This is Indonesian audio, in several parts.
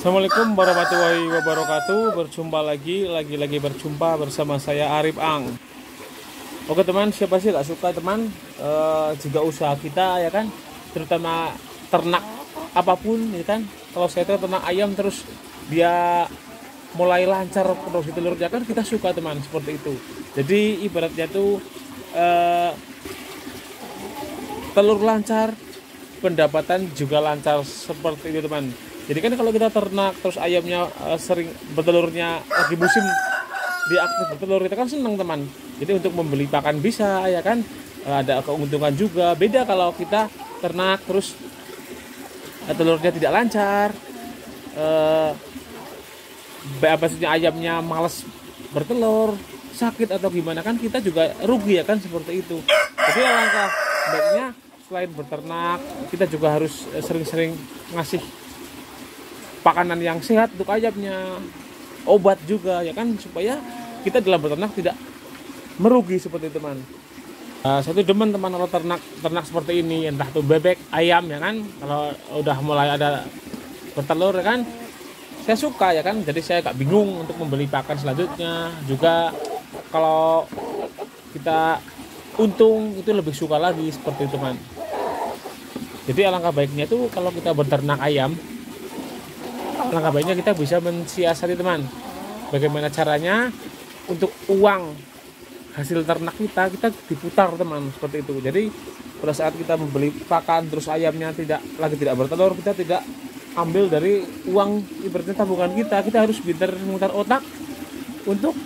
Assalamualaikum warahmatullahi wabarakatuh. Berjumpa lagi berjumpa bersama saya Arif Ang. Oke teman, siapa sih gak suka teman juga usaha kita ya kan, terutama ternak apapun ya kan. Kalau saya itu ternak ayam terus dia mulai lancar produksi telurnya kan kita suka teman, seperti itu. Jadi ibaratnya tuh telur lancar, pendapatan juga lancar, seperti itu teman. Jadi kan kalau kita ternak terus ayamnya sering bertelurnya lagi musim dia aktif bertelur, kita kan senang teman. Jadi untuk membeli pakan bisa ya kan, ada keuntungan juga. Beda kalau kita ternak terus telurnya tidak lancar, maksudnya ayamnya malas bertelur, sakit atau gimana, kan kita juga rugi ya kan, seperti itu. Jadi alangkah baiknya selain berternak kita juga harus sering-sering ngasih pakanan yang sehat untuk ayamnya, obat juga ya kan, supaya kita dalam berternak tidak merugi, seperti itu teman. Satu demen teman kalau ternak seperti ini, entah itu bebek, ayam ya kan, kalau udah mulai ada bertelur ya kan, saya suka ya kan. Jadi saya gak bingung untuk membeli pakan selanjutnya. Juga kalau kita untung itu lebih suka lagi, seperti itu teman. Jadi alangkah baiknya itu kalau kita berternak ayam, alangkah baiknya kita bisa mensiasati teman, bagaimana caranya untuk uang hasil ternak kita diputar teman, seperti itu. Jadi pada saat kita membeli pakan terus ayamnya tidak bertelur, kita tidak ambil dari uang ibaratnya tabungan kita harus pintar memutar otak untuk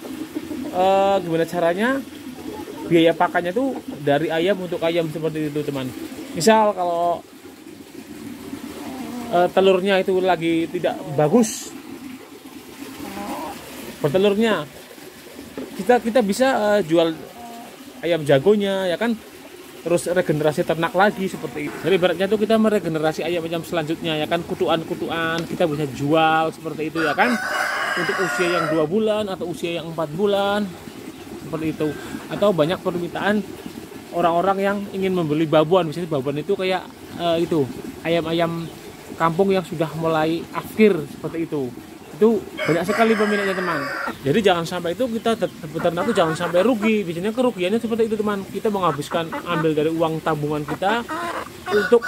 gimana caranya biaya pakannya itu dari ayam untuk ayam, seperti itu teman. Misal kalau telurnya itu lagi tidak bagus bertelurnya, kita bisa jual ayam jagonya ya kan, terus regenerasi ternak lagi, seperti itu. Jadi ibaratnya itu kita meregenerasi ayam-ayam selanjutnya ya kan, kutuan-kutuan kita bisa jual, seperti itu ya kan, untuk usia yang 2 bulan atau usia yang 4 bulan, seperti itu. Atau banyak permintaan orang-orang yang ingin membeli babuan, misalnya babuan itu kayak itu ayam-ayam kampung yang sudah mulai akhir, seperti itu banyak sekali peminatnya teman. Jadi jangan sampai itu kita beternak itu jangan sampai rugi. Biasanya kerugiannya seperti itu teman, kita menghabiskan, ambil dari uang tabungan kita untuk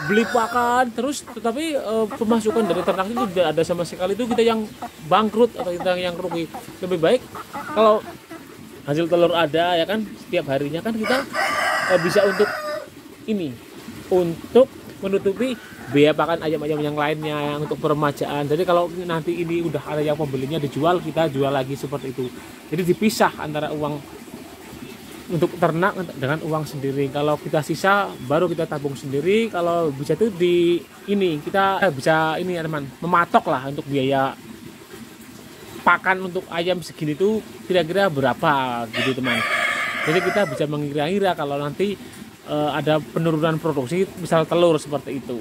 beli pakan terus, tetapi pemasukan dari ternak itu tidak ada sama sekali, itu kita yang bangkrut atau kita yang rugi. Lebih baik kalau hasil telur ada ya kan, setiap harinya kan kita bisa untuk menutupi biaya pakan ayam-ayam yang lainnya yang untuk peremajaan. Jadi kalau nanti ini udah ada yang pembelinya dijual, kita jual lagi, seperti itu. Jadi dipisah antara uang untuk ternak dengan uang sendiri. Kalau kita sisa baru kita tabung sendiri. Kalau bisa itu kita bisa ya teman, mematok lah untuk biaya pakan untuk ayam segini itu kira-kira berapa gitu teman. Jadi kita bisa mengira-ngira kalau nanti ada penurunan produksi misal telur, seperti itu.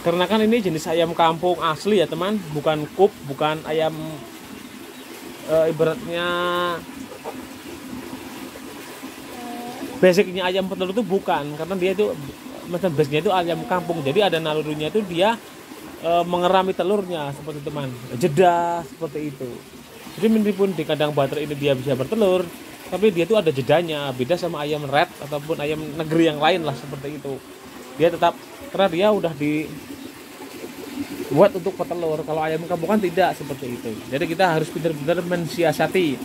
Karena kan ini jenis ayam kampung asli ya teman, bukan kup, bukan ayam ibaratnya basicnya ayam petelur itu bukan, karena dia itu basicnya itu ayam kampung. Jadi ada nalurinya itu dia mengerami telurnya, seperti itu teman, jeda, seperti itu. Jadi meskipun di kandang baterai ini dia bisa bertelur, tapi dia itu ada jedanya, beda sama ayam red ataupun ayam negeri yang lain lah, seperti itu. Dia tetap, karena dia udah dibuat untuk petelur. Kalau ayam kampung kan tidak, seperti itu. Jadi kita harus benar-benar mensiasati.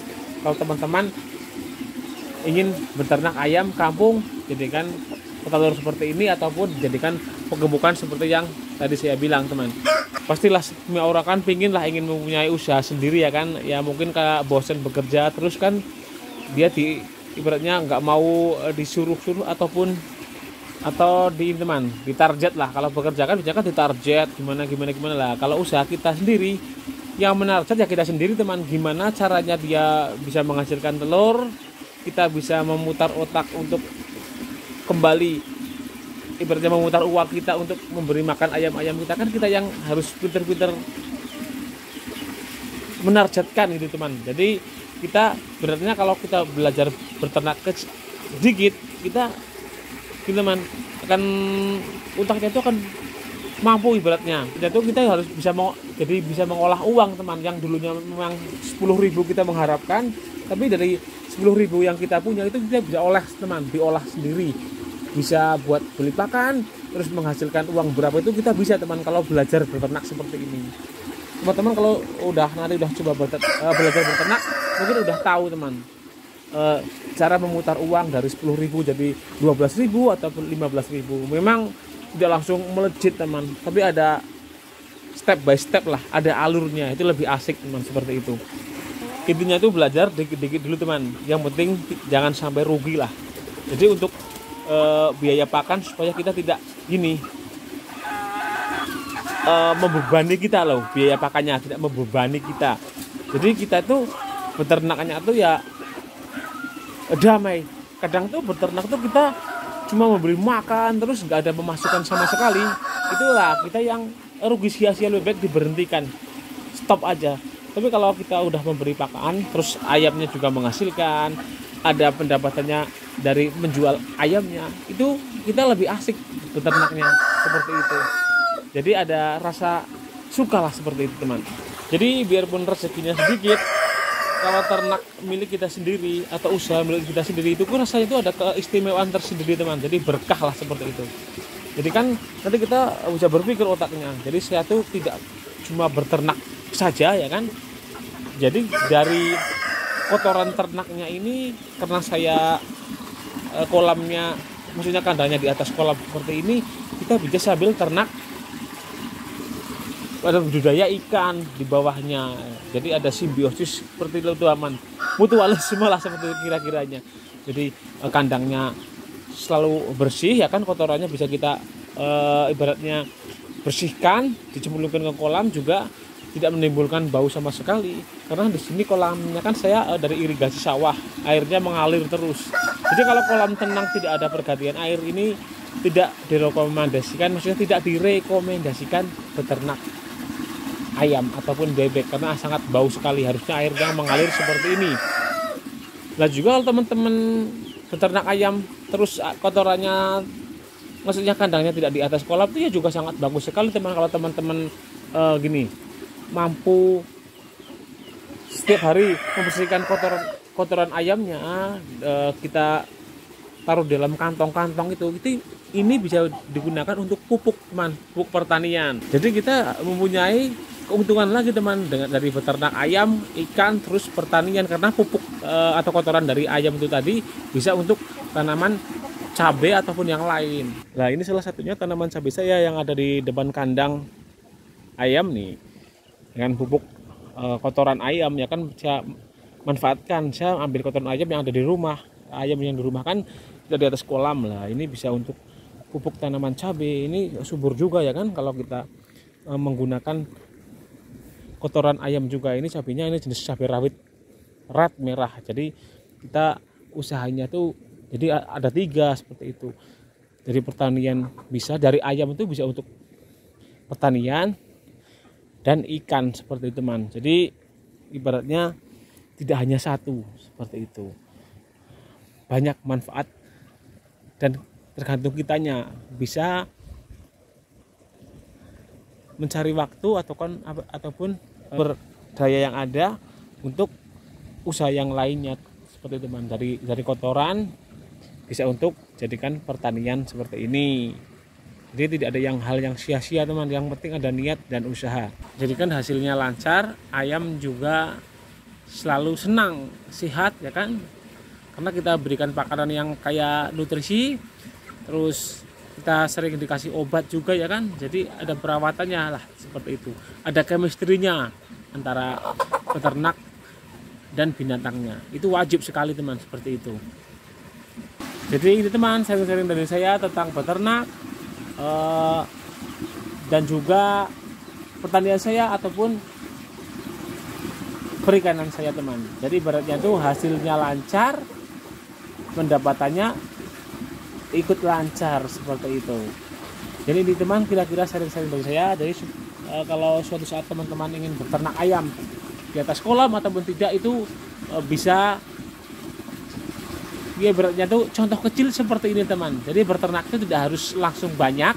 Kalau teman-teman ingin beternak ayam kampung, jadikan petelur seperti ini ataupun jadikan penggemukan seperti yang tadi saya bilang teman. Pastilah semua orang kan ingin mempunyai usaha sendiri ya kan. Ya mungkin kayak bosen bekerja terus kan, dia ibaratnya nggak mau disuruh-suruh atau ditarget lah. Kalau bekerja kan biasanya kan ditarget gimana lah. Kalau usaha kita sendiri yang menarget ya kita sendiri teman. Gimana caranya dia bisa menghasilkan telur, kita bisa memutar otak untuk kembali, ibaratnya memutar uang kita untuk memberi makan ayam-ayam kita, kan kita yang harus pinter-pinter menargetkan gitu teman. Jadi kita beratnya kalau kita belajar berternak sedikit, kita teman akan utaknya itu akan mampu ibaratnya. Kita harus bisa jadi bisa mengolah uang teman, yang dulunya memang 10.000 kita mengharapkan, tapi dari 10.000 yang kita punya itu kita bisa olah teman, diolah sendiri, bisa buat beli pakan, terus menghasilkan uang berapa itu kita bisa teman kalau belajar beternak seperti ini. Teman-teman kalau nanti udah coba belajar beternak, mungkin udah tahu teman, cara memutar uang dari 10.000 jadi 12.000 ataupun 15.000. Memang tidak langsung melejit teman, tapi ada step by step lah, ada alurnya, itu lebih asik teman, seperti itu. Intinya itu belajar dikit-dikit dulu teman, yang penting jangan sampai rugi lah. Jadi untuk biaya pakan supaya kita tidak membebani kita loh, biaya pakannya tidak membebani kita. Jadi kita tuh beternaknya tuh ya damai. Kadang tuh beternak tuh kita cuma memberi makan terus nggak ada pemasukan sama sekali, itulah kita yang rugi sia-sia. Lebih baik diberhentikan, stop aja. Tapi kalau kita udah memberi pakan terus ayamnya juga menghasilkan, ada pendapatannya dari menjual ayamnya, itu kita lebih asik beternaknya, seperti itu. Jadi ada rasa suka lah, seperti itu teman. Jadi biarpun rezekinya sedikit, kalau ternak milik kita sendiri atau usaha milik kita sendiri itu rasanya itu ada keistimewaan tersendiri teman. Jadi berkah lah, seperti itu. Jadi kan nanti kita bisa berpikir otaknya. Jadi saya tuh tidak cuma berternak saja ya kan. Jadi dari kotoran ternaknya ini, karena saya kolamnya, maksudnya kandangnya di atas kolam seperti ini, kita bisa sambil ternak, ada budidaya ikan di bawahnya. Jadi ada simbiosis seperti itu aman, mutualisme lah seperti kira-kiranya. Jadi kandangnya selalu bersih ya kan, kotorannya bisa kita ibaratnya bersihkan, dicemplungkan ke kolam juga tidak menimbulkan bau sama sekali. Karena di sini kolamnya kan saya dari irigasi sawah, airnya mengalir terus. Jadi kalau kolam tenang tidak ada pergantian air ini tidak direkomendasikan, maksudnya tidak direkomendasikan beternak ayam ataupun bebek karena sangat bau sekali. Harusnya airnya mengalir seperti ini. Nah juga kalau teman-teman beternak ayam terus kotorannya, maksudnya kandangnya tidak di atas kolam, itu ya juga sangat bagus sekali teman. Kalau teman-teman mampu setiap hari membersihkan kotoran ayamnya, kita taruh dalam kantong-kantong itu ini bisa digunakan untuk pupuk teman, pupuk pertanian. Jadi kita mempunyai keuntungan lagi teman dari beternak ayam, ikan, terus pertanian, karena pupuk atau kotoran dari ayam itu tadi bisa untuk tanaman cabai ataupun yang lain. Nah ini salah satunya tanaman cabai saya yang ada di depan kandang ayam nih, dengan pupuk kotoran ayam ya kan. Saya manfaatkan, saya ambil kotoran ayam yang ada di rumah, ayam yang di rumah kan kita di atas kolam lah, ini bisa untuk pupuk tanaman cabai. Ini subur juga ya kan kalau kita menggunakan kotoran ayam juga. Ini cabainya ini jenis cabai rawit merah. Jadi kita usahanya tuh jadi ada 3 seperti itu. Dari pertanian bisa, dari ayam itu bisa untuk pertanian dan ikan seperti itu teman. Jadi ibaratnya tidak hanya satu seperti itu, banyak manfaat dan tergantung kitanya bisa mencari waktu ataupun berdaya yang ada untuk usaha yang lainnya seperti itu teman. Dari kotoran bisa untuk jadikan pertanian seperti ini. Jadi tidak ada hal yang sia-sia teman, yang penting ada niat dan usaha. Jadi kan hasilnya lancar, ayam juga selalu senang, sehat ya kan, karena kita berikan pakanan yang kayak nutrisi, terus kita sering dikasih obat juga ya kan. Jadi ada perawatannya lah seperti itu, ada chemistry-nya antara peternak dan binatangnya, itu wajib sekali teman, seperti itu. Jadi ini teman, sharing-sharing dari saya tentang peternak dan juga pertanian saya ataupun perikanan saya teman. Jadi ibaratnya tuh hasilnya lancar, pendapatannya ikut lancar seperti itu. Jadi ini teman, kira-kira sharing-sharing dari saya. Jadi kalau suatu saat teman-teman ingin beternak ayam di atas kolam ataupun tidak, itu bisa, ya ibaratnya tuh contoh kecil seperti ini teman. Jadi beternak itu tidak harus langsung banyak,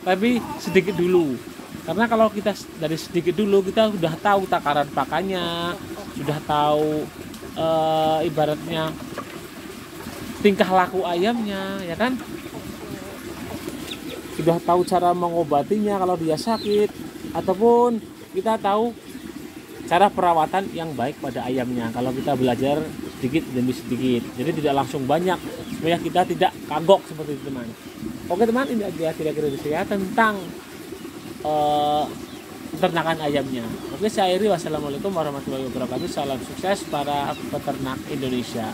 tapi sedikit dulu. Karena kalau kita dari sedikit dulu, kita sudah tahu takaran pakannya, sudah tahu ibaratnya tingkah laku ayamnya, ya kan? Sudah tahu cara mengobatinya kalau dia sakit, ataupun kita tahu cara perawatan yang baik pada ayamnya kalau kita belajar sedikit demi sedikit. Jadi tidak langsung banyak supaya kita tidak kagok seperti itu, teman. Oke teman, ini aja kira-kira dari saya tentang peternakan ayamnya. Oke, saya akhiri. Wassalamualaikum warahmatullahi wabarakatuh. Salam sukses para peternak Indonesia.